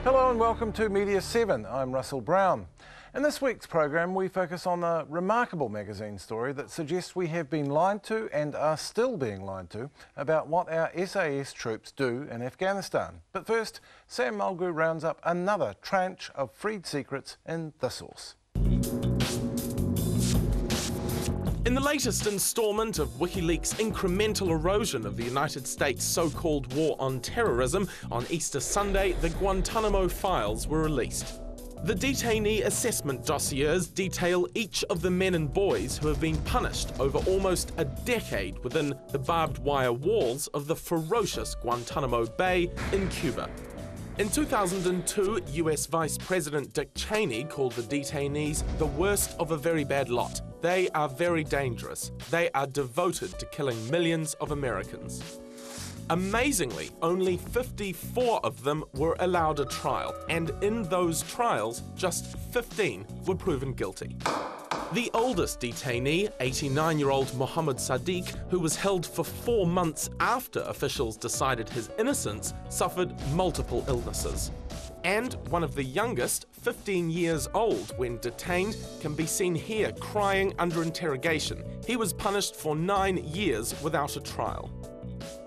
Hello and welcome to Media7. I'm Russell Brown. In this week's program, we focus on a remarkable magazine story that suggests we have been lied to and are still being lied to about what our SAS troops do in Afghanistan. But first, Sam Mulgrew rounds up another tranche of freed secrets in The Source. In the latest instalment of WikiLeaks' incremental erosion of the United States' so-called war on terrorism, on Easter Sunday, the Guantanamo files were released. The detainee assessment dossiers detail each of the men and boys who have been punished over almost a decade within the barbed wire walls of the ferocious Guantanamo Bay in Cuba. In 2002, US Vice President Dick Cheney called the detainees the worst of a very bad lot. They are very dangerous. They are devoted to killing millions of Americans. Amazingly, only 54 of them were allowed a trial, and in those trials, just 15 were proven guilty. The oldest detainee, 89-year-old Mohammed Sadiq, who was held for 4 months after officials decided his innocence, suffered multiple illnesses. And one of the youngest, 15 years old when detained, can be seen here crying under interrogation. He was punished for 9 years without a trial.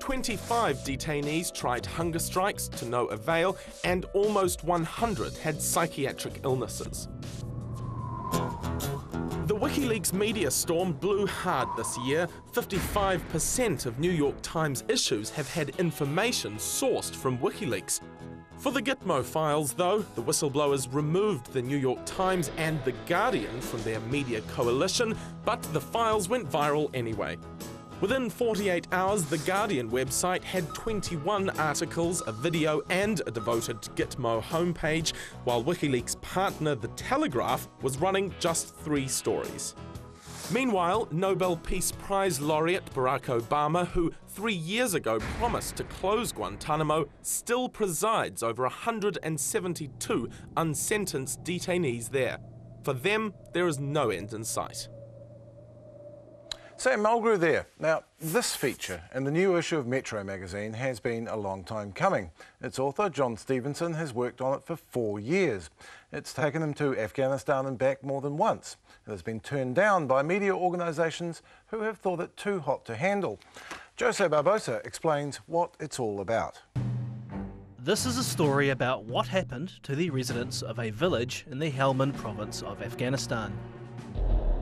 25 detainees tried hunger strikes to no avail, and almost 100 had psychiatric illnesses. The WikiLeaks media storm blew hard this year. 55% of New York Times issues have had information sourced from WikiLeaks. For the Gitmo files, though, the whistleblowers removed the New York Times and The Guardian from their media coalition, but the files went viral anyway. Within 48 hours, The Guardian website had 21 articles, a video and a devoted Gitmo homepage, while WikiLeaks partner The Telegraph was running just 3 stories. Meanwhile, Nobel Peace Prize laureate Barack Obama, who 3 years ago promised to close Guantanamo, still presides over 172 unsentenced detainees there. For them, there is no end in sight. Sam Mulgrew there. Now, this feature in the new issue of Metro magazine has been a long time coming. Its author, Jon Stephenson, has worked on it for 4 years. It's taken him to Afghanistan and back more than once. It has been turned down by media organisations who have thought it too hot to handle. Jose Barbosa explains what it's all about. This is a story about what happened to the residents of a village in the Helmand province of Afghanistan.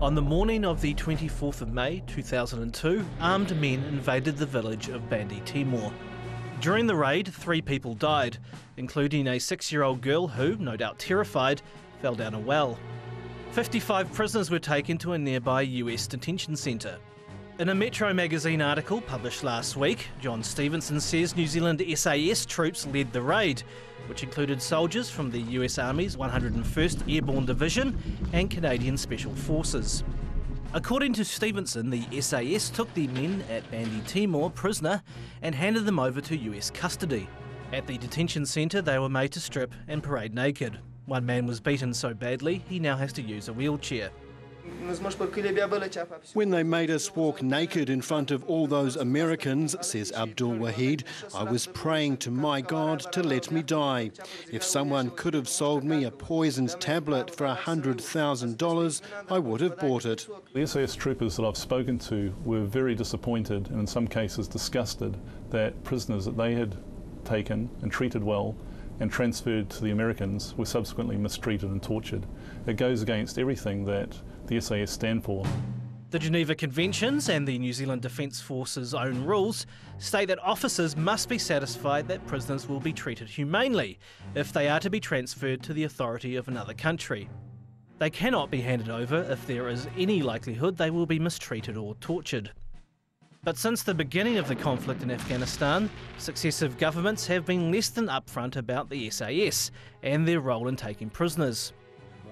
On the morning of the 24th of May 2002, armed men invaded the village of Bandi Timor. During the raid, 3 people died, including a 6-year-old girl who, no doubt terrified, fell down a well. 55 prisoners were taken to a nearby US detention centre. In a Metro magazine article published last week, Jon Stephenson says New Zealand SAS troops led the raid, which included soldiers from the US Army's 101st Airborne Division and Canadian Special Forces. According to Stephenson, the SAS took the men at Bandi Timor prisoner and handed them over to US custody. At the detention centre, they were made to strip and parade naked. One man was beaten so badly, he now has to use a wheelchair. When they made us walk naked in front of all those Americans, says Abdul Wahid, I was praying to my God to let me die. If someone could have sold me a poisoned tablet for $100,000, I would have bought it. The SAS troopers that I've spoken to were very disappointed and in some cases disgusted that prisoners that they had taken and treated well and transferred to the Americans were subsequently mistreated and tortured. It goes against everything that the SAS stand for. The Geneva Conventions and the New Zealand Defence Force's own rules state that officers must be satisfied that prisoners will be treated humanely if they are to be transferred to the authority of another country. They cannot be handed over if there is any likelihood they will be mistreated or tortured. But since the beginning of the conflict in Afghanistan, successive governments have been less than upfront about the SAS and their role in taking prisoners.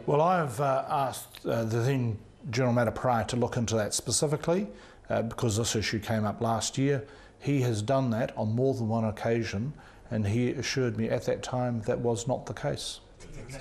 Well, I've asked the then General Matapara to look into that specifically because this issue came up last year. He has done that on more than one occasion, and he assured me at that time that was not the case.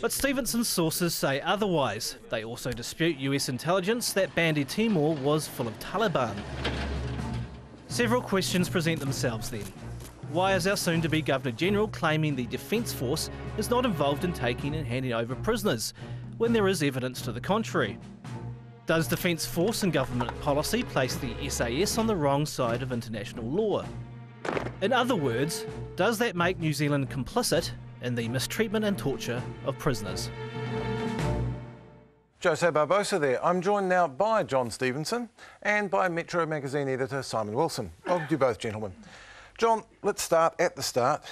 But Stephenson's sources say otherwise. They also dispute US intelligence that Bandi Timor was full of Taliban. Several questions present themselves then. Why is our soon-to-be Governor-General claiming the Defence Force is not involved in taking and handing over prisoners, when there is evidence to the contrary? Does Defence Force and government policy place the SAS on the wrong side of international law? In other words, does that make New Zealand complicit in the mistreatment and torture of prisoners? Jose Barbosa there. I'm joined now by Jon Stephenson and by Metro magazine editor Simon Wilson. Welcome to you both, gentlemen. John, let's start at the start.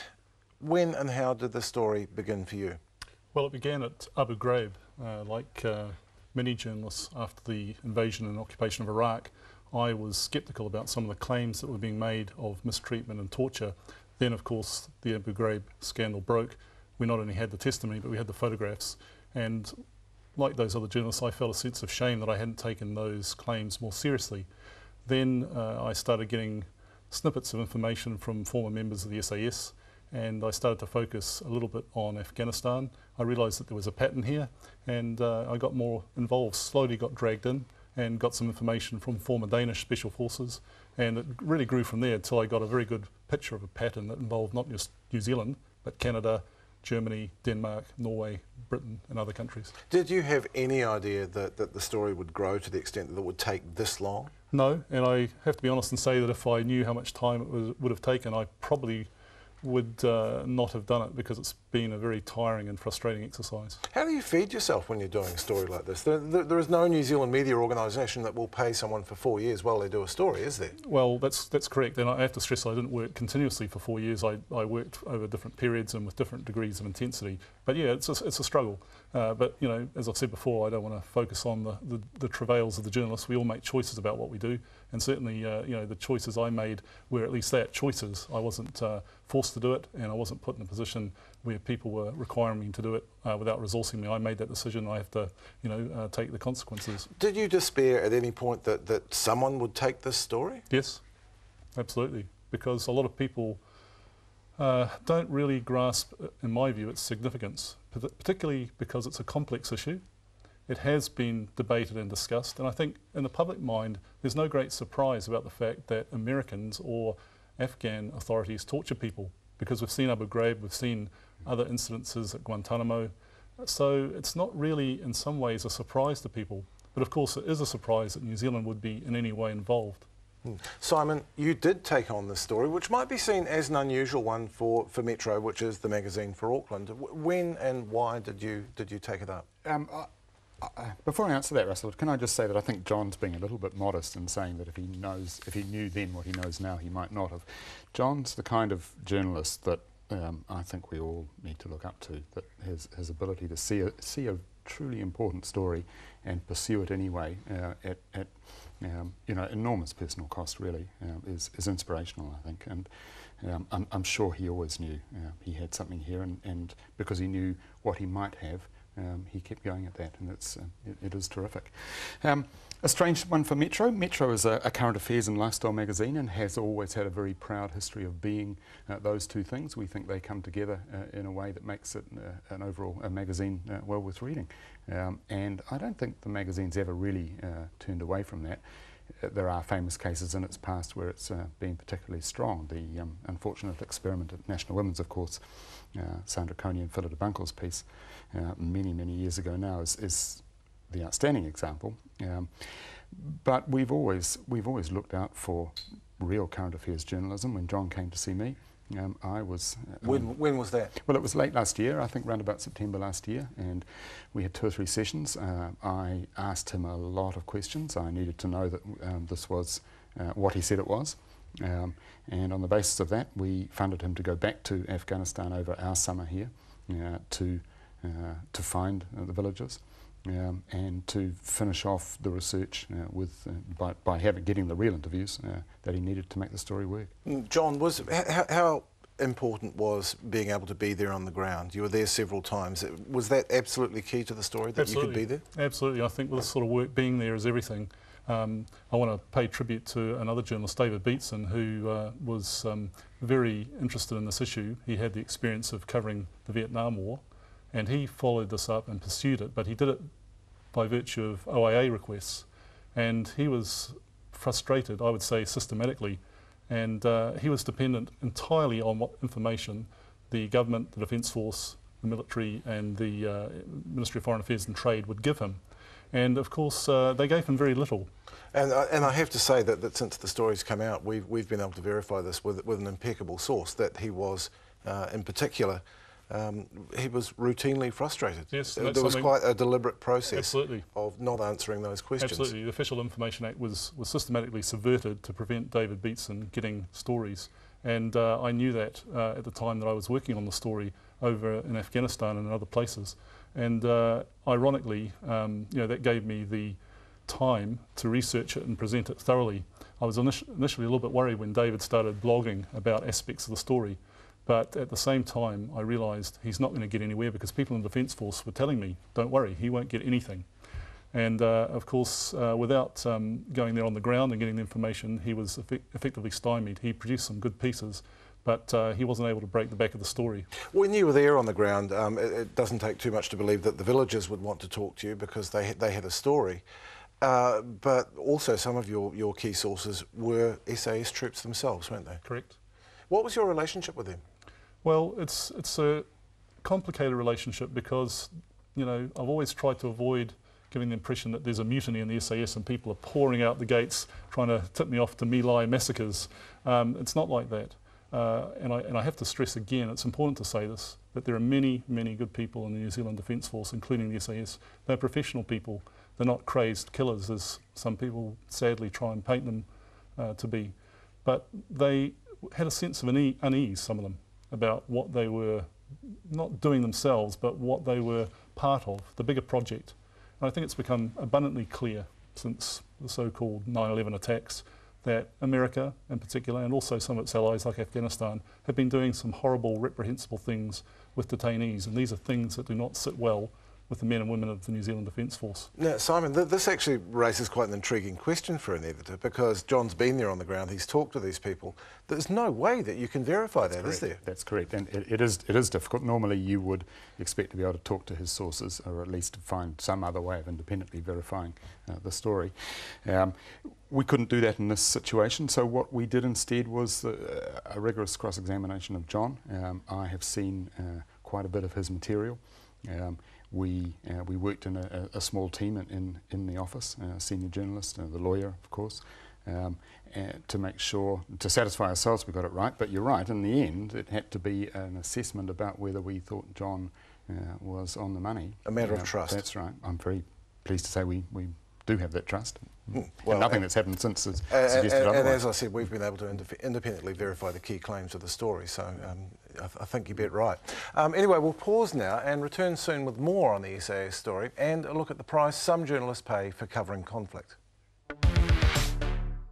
When and how did this story begin for you? Well, it began at Abu Ghraib. Like many journalists after the invasion and occupation of Iraq, I was sceptical about some of the claims that were being made of mistreatment and torture. Then, of course, the Abu Ghraib scandal broke. We not only had the testimony, but we had the photographs. And like those other journalists, I felt a sense of shame that I hadn't taken those claims more seriously. Then I started getting snippets of information from former members of the SAS, and I started to focus a little bit on Afghanistan. I realised that there was a pattern here, and I got more involved, slowly got dragged in, and got some information from former Danish special forces, and it really grew from there until I got a very good picture of a pattern that involved not just New Zealand, but Canada, Germany, Denmark, Norway, Britain and other countries. Did you have any idea that the story would grow to the extent that it would take this long? No, and I have to be honest and say that if I knew how much time it would have taken, I probably would not have done it, because it's been a very tiring and frustrating exercise. How do you feed yourself when you're doing a story like this? There is no New Zealand media organisation that will pay someone for 4 years while they do a story, is there? Well, that's correct, and I have to stress I didn't work continuously for 4 years. I worked over different periods and with different degrees of intensity. But yeah, it's a struggle. But you know, as I've said before, I don't want to focus on the travails of the journalists. We all make choices about what we do, and certainly you know, the choices I made were at least that, choices. I wasn't forced to do it, and I wasn't put in a position where people were requiring me to do it without resourcing me. I made that decision. I have to, you know, take the consequences. Did you despair at any point that someone would take this story? Yes, absolutely, because a lot of people don't really grasp, in my view, its significance, particularly because it's a complex issue. It has been debated and discussed, and I think in the public mind there's no great surprise about the fact that Americans or Afghan authorities torture people, because we've seen Abu Ghraib, we've seen other incidences at Guantanamo, so it's not really in some ways a surprise to people, but of course it is a surprise that New Zealand would be in any way involved. Simon, you did take on this story, which might be seen as an unusual one for Metro, which is the magazine for Auckland. When and why did you take it up? Before I answer that, Russell, can I just say that I think John's being a little bit modest in saying that if he knew then what he knows now, he might not have. John's the kind of journalist that I think we all need to look up to, that his ability to see a truly important story and pursue it anyway at you know, enormous personal cost, really, is inspirational, I think. And I'm sure he always knew he had something here, and because he knew what he might have, he kept going at that, and it is terrific. A strange one for Metro. Metro is a current affairs and lifestyle magazine and has always had a very proud history of being those two things. We think they come together in a way that makes it an overall magazine well worth reading. And I don't think the magazine's ever really turned away from that. There are famous cases in its past where it's been particularly strong. The unfortunate experiment at National Women's, of course, Sandra Coney and Philida Bunkle's piece many years ago now is the outstanding example. But we've always looked out for real current affairs journalism. When John came to see me, I was... when was that? Well, it was late last year, I think around about September last year, and we had 2 or 3 sessions. I asked him a lot of questions. I needed to know that this was what he said it was. And on the basis of that, we funded him to go back to Afghanistan over our summer here to find the villages and to finish off the research by getting the real interviews that he needed to make the story work. John, how important was being able to be there on the ground? You were there several times. Was that absolutely key to the story, that you could be there? Absolutely. I think with this sort of work, being there is everything. I want to pay tribute to another journalist, David Beatson, who was very interested in this issue. He had the experience of covering the Vietnam War, and he followed this up and pursued it, but he did it by virtue of OIA requests, and he was frustrated, I would say systematically, And he was dependent entirely on what information the government, the Defence Force, the military and the Ministry of Foreign Affairs and Trade would give him. And of course they gave him very little. And I have to say that since the story's come out, we've been able to verify this with an impeccable source, that he was, in particular, he was routinely frustrated. Yes, there was quite a deliberate process absolutely. Of not answering those questions. Absolutely. The Official Information Act was systematically subverted to prevent David Beatson getting stories. And I knew that at the time that I was working on the story over in Afghanistan and in other places. And ironically, that gave me the time to research it and present it thoroughly. I was initially a little bit worried when David started blogging about aspects of the story, but at the same time I realised he's not going to get anywhere because people in the Defence Force were telling me, don't worry, he won't get anything. And of course, without going there on the ground and getting the information, he was effectively stymied. He produced some good pieces, but he wasn't able to break the back of the story. When you were there on the ground, it doesn't take too much to believe that the villagers would want to talk to you because they had a story. But also some of your key sources were SAS troops themselves, weren't they? Correct. What was your relationship with them? Well, it's a complicated relationship because, I've always tried to avoid giving the impression that there's a mutiny in the SAS and people are pouring out the gates trying to tip me off to My Lai massacres. It's not like that. And I have to stress again, it's important to say this, that there are many, many good people in the New Zealand Defence Force, including the SAS. They're professional people. They're not crazed killers, as some people sadly try and paint them to be. But they had a sense of unease, some of them, about what they were not doing themselves, but what they were part of, the bigger project. And I think it's become abundantly clear since the so-called 9/11 attacks that America in particular, and also some of its allies like Afghanistan, have been doing some horrible, reprehensible things with detainees, and these are things that do not sit well with the men and women of the New Zealand Defence Force. Now, Simon, this actually raises quite an intriguing question for an editor, because John's been there on the ground, he's talked to these people. There's no way that you can verify that, is there? That's correct, and it is difficult. Normally you would expect to be able to talk to his sources, or at least to find some other way of independently verifying the story. We couldn't do that in this situation, so what we did instead was a rigorous cross-examination of John. I have seen quite a bit of his material. We worked in a small team in the office, a senior journalist, the lawyer, of course, to make sure, to satisfy ourselves we got it right. But you're right, in the end, it had to be an assessment about whether we thought John was on the money. A matter of trust. That's right. I'm very pleased to say we do have that trust. Well, and nothing that's happened since has suggested otherwise. And as I said, we've been able to independently verify the key claims of the story, so I think you bet right. Anyway, we'll pause now and return soon with more on the SAS story and a look at the price some journalists pay for covering conflict.